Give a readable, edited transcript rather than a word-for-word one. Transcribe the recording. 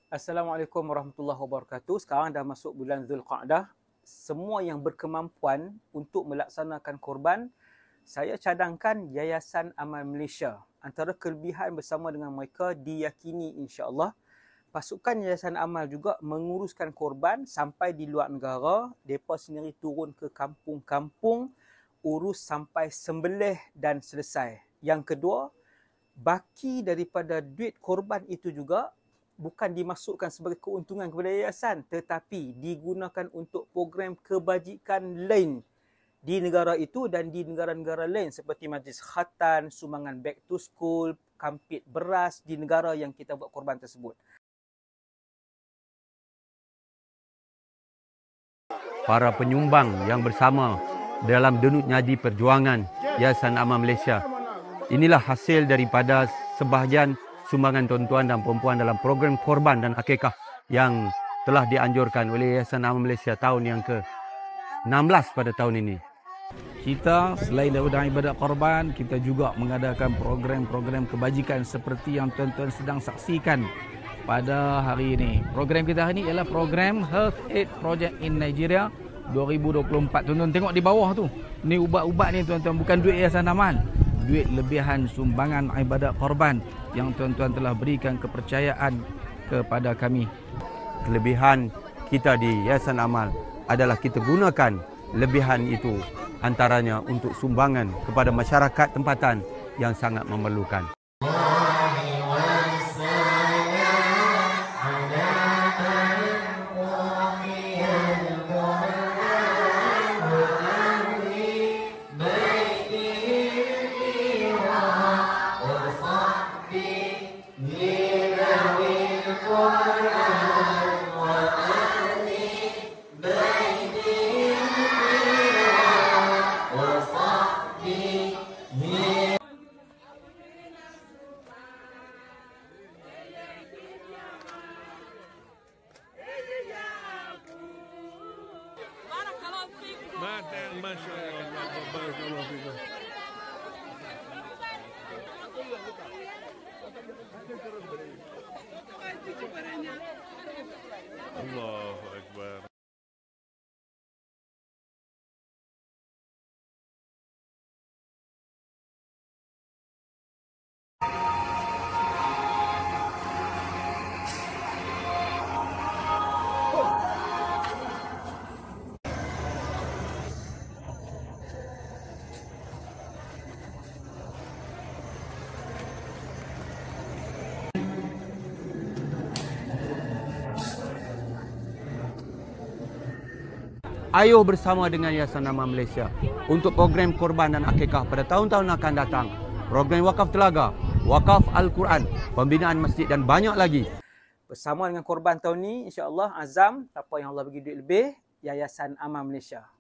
Assalamualaikum warahmatullahi wabarakatuh. Sekarang dah masuk bulan Zulqa'dah. Semua yang berkemampuan untuk melaksanakan korban, saya cadangkan Yayasan Amal Malaysia. Antara kelebihan bersama dengan mereka diyakini insya-Allah pasukan Yayasan Amal juga menguruskan korban sampai di luar negara. Mereka sendiri turun ke kampung-kampung, urus sampai sembelih dan selesai. Yang kedua, baki daripada duit korban itu juga bukan dimasukkan sebagai keuntungan kepada yayasan, tetapi digunakan untuk program kebajikan lain di negara itu dan di negara-negara lain seperti majlis khatan, sumbangan back to school, kampit beras di negara yang kita buat korban tersebut. Para penyumbang yang bersama dalam denyut nadi perjuangan Yayasan Amal Malaysia. Inilah hasil daripada sebahagian sumbangan tuan-tuan dan perempuan dalam program korban dan akikah yang telah dianjurkan oleh Yayasan Amal Malaysia tahun yang ke-16 pada tahun ini. Kita selain daripada ibadat korban, kita juga mengadakan program-program kebajikan seperti yang tuan-tuan sedang saksikan pada hari ini. Program kita hari ini ialah program Health Aid Project in Nigeria 2024. Tuan-tuan tengok di bawah tu. Ni ubat-ubat ni tuan-tuan, bukan duit Yayasan Amal. Duit lebihan sumbangan ibadat korban yang tuan-tuan telah berikan kepercayaan kepada kami. Kelebihan kita di Yayasan Amal adalah kita gunakan lebihan itu antaranya untuk sumbangan kepada masyarakat tempatan yang sangat memerlukan. Allahu Akbar. Ayo bersama dengan Yayasan Amal Malaysia untuk program korban dan akikah pada tahun-tahun akan datang. Program wakaf telaga, wakaf Al-Quran, pembinaan masjid dan banyak lagi. Bersama dengan korban tahun ini, insya-Allah azam, siapa yang Allah bagi duit lebih, Yayasan Amal Malaysia.